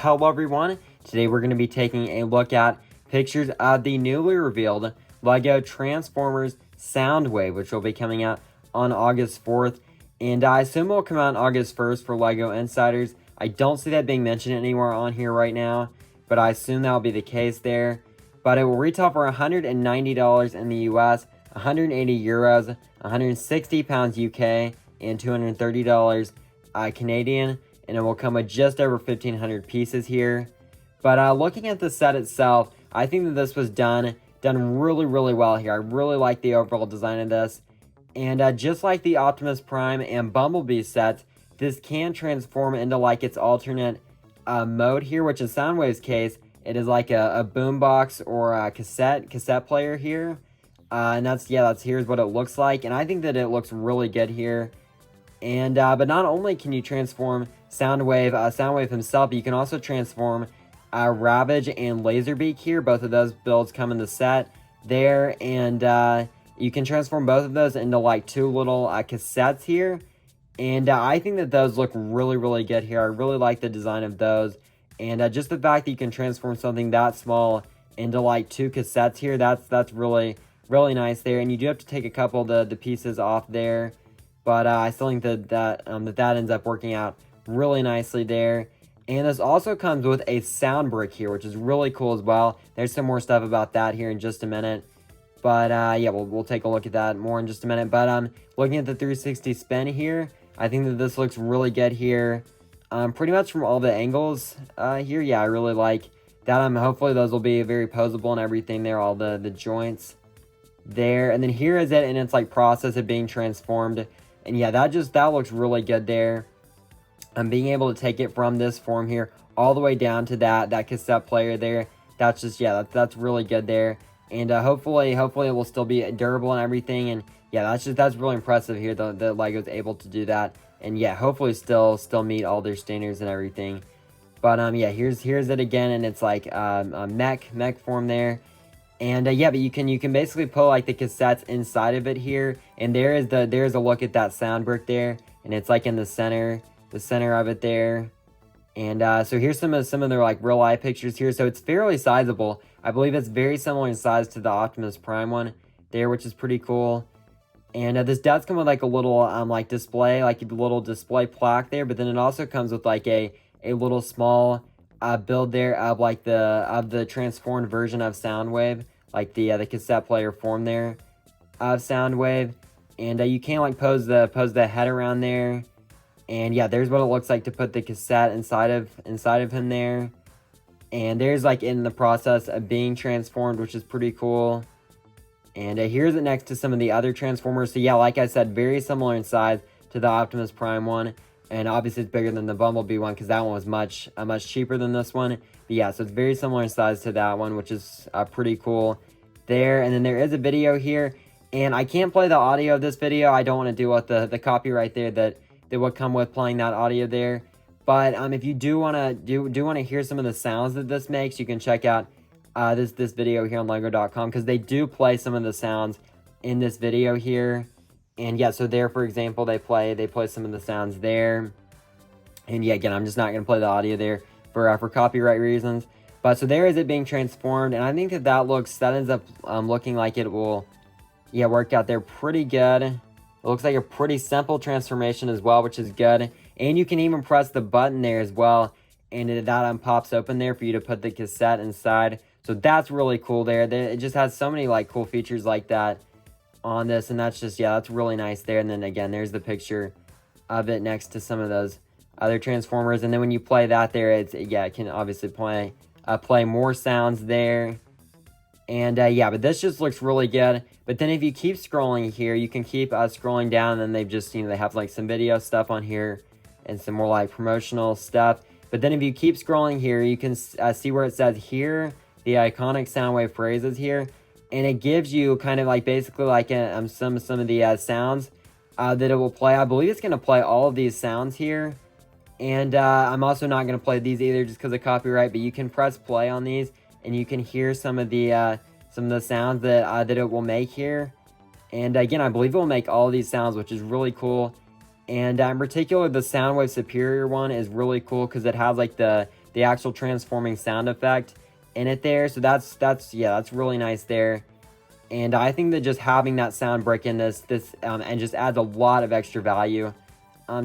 Hello everyone, today we're going to be taking a look at pictures of the newly revealed LEGO Transformers Soundwave, which will be coming out on August 4th, and I assume it will come out on August 1st for LEGO Insiders. I don't see that being mentioned anywhere on here right now, but I assume that will be the case there. But it will retail for $190 in the US, 180 euros, 160 pounds UK, and $230 Canadian. And it will come with just over 1,500 pieces here. But looking at the set itself, I think that this was done really well here. I really like the overall design of this. And just like the Optimus Prime and Bumblebee sets, this can transform into like its alternate mode here, which in Soundwave's case, it is like a boombox or a cassette player here. And here's what it looks like. And I think that it looks really good here. And but not only can you transform Soundwave himself, but you can also transform Ravage and Laserbeak here. Both of those builds come in the set there, and you can transform both of those into like two little cassettes here. And I think that those look really good here. I really like the design of those, and just the fact that you can transform something that small into like two cassettes here, that's really nice there. And you do have to take a couple of the pieces off there. But I still think that ends up working out really nicely there. And this also comes with a sound brick here, which is really cool as well. There's some more stuff about that here in just a minute. But yeah, we'll take a look at that more in just a minute. But looking at the 360 spin here, I think that this looks really good here. Pretty much from all the angles here. Yeah, I really like that. Hopefully those will be very posable and everything there, all the joints there. And then here is it in its like process of being transformed. And yeah, that looks really good there. Being able to take it from this form here all the way down to that cassette player there. That's just, yeah, that's really good there. And hopefully it will still be durable and everything. And yeah, that's really impressive here that LEGO's able to do that. And yeah, hopefully still meet all their standards and everything. But yeah, here's it again, and it's like a mech form there. And yeah, but you can basically put like the cassettes inside of it here, and there's a look at that sound brick there, and it's like in the center of it there. And so here's some of their like real life pictures here. So it's fairly sizable. I believe it's very similar in size to the Optimus Prime one there, which is pretty cool. And this does come with like a little like display, like a little display plaque there, but then it also comes with like a little small build there of like the transformed version of Soundwave, like the cassette player form there of Soundwave. And you can like pose the head around there. And yeah, there's what it looks like to put the cassette inside of him there. And there's like in the process of being transformed, which is pretty cool. And here's it next to some of the other Transformers. So yeah, like I said, very similar in size to the Optimus Prime one. And obviously it's bigger than the Bumblebee one because that one was much cheaper than this one. But yeah, so it's very similar in size to that one, which is pretty cool there. And then there is a video here. And I can't play the audio of this video. I don't want to deal with the copyright there that would come with playing that audio there. But if you do want to hear some of the sounds that this makes, you can check out this video here on lego.com, because they do play some of the sounds in this video here. And yeah, so there, for example, they play some of the sounds there. And yeah, again, I'm just not going to play the audio there for copyright reasons. But so there is it being transformed, and I think that ends up looking like it will, yeah, work out there pretty good. It looks like a pretty simple transformation as well, which is good. And you can even press the button there as well, and that pops open there for you to put the cassette inside. So that's really cool there. It just has so many like cool features like that on this, and that's just, yeah, that's really nice there. And then again, there's the picture of it next to some of those other Transformers. And then when you play that there, it can obviously play more sounds there. And yeah, but this just looks really good. But then if you keep scrolling here, you can keep scrolling down, and then they've just, they have like some video stuff on here and some more like promotional stuff. But then if you keep scrolling here, you can see where it says here the iconic Soundwave phrases here, and it gives you kind of like basically like some of the sounds that it will play. I believe it's going to play all of these sounds here. And I'm also not going to play these either just because of copyright, but you can press play on these, and you can hear some of the sounds that it will make here. And again, I believe it will make all of these sounds, which is really cool. And in particular, the Soundwave Superior one is really cool because it has like the the actual transforming sound effect in it there. So that's really nice there. And I think that just having that sound brick in this and just adds a lot of extra value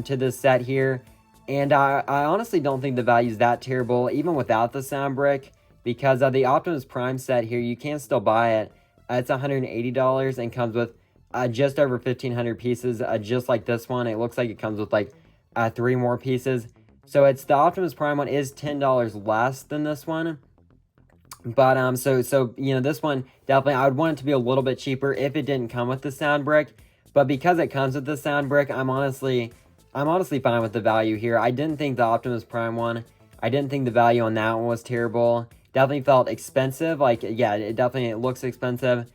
to this set here. And I honestly don't think the value is that terrible, even without the sound brick, because the Optimus Prime set here, you can still buy it. It's $180 and comes with just over 1,500 pieces, just like this one. It looks like it comes with like 3 more pieces. So it's the Optimus Prime one is $10 less than this one. But so you know, this one definitely I would want it to be a little bit cheaper if it didn't come with the sound brick. But because it comes with the sound brick, I'm honestly fine with the value here. I didn't think the Optimus Prime one, I didn't think the value on that one was terrible. Definitely felt expensive. Like, yeah, it definitely looks expensive.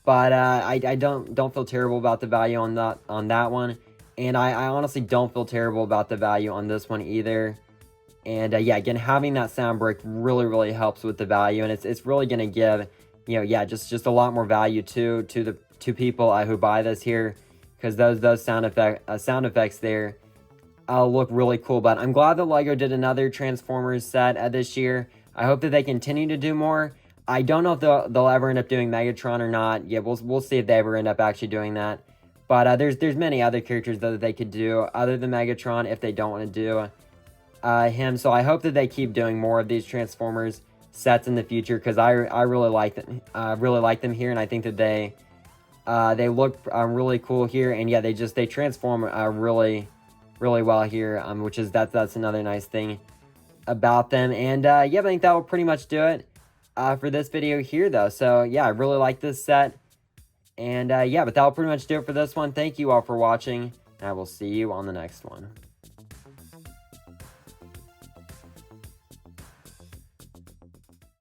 But I don't feel terrible about the value on that one. And I honestly don't feel terrible about the value on this one either. And yeah, again, having that sound brick really helps with the value, and it's really gonna give, you know, yeah, just a lot more value to people who buy this here, because those sound effects there look really cool. But I'm glad that LEGO did another Transformers set this year. I hope that they continue to do more. I don't know if they'll ever end up doing Megatron or not. Yeah, we'll see if they ever end up actually doing that. But there's many other characters that they could do other than Megatron if they don't want to do him. So I hope that they keep doing more of these Transformers sets in the future, because I really like them. Really like them here, and I think that they look really cool here. And yeah, they transform really well here, which is that's another nice thing about them. And yeah, I think that will pretty much do it for this video here, though. So yeah, I really like this set. And yeah, but that will pretty much do it for this one. Thank you all for watching, and I will see you on the next one.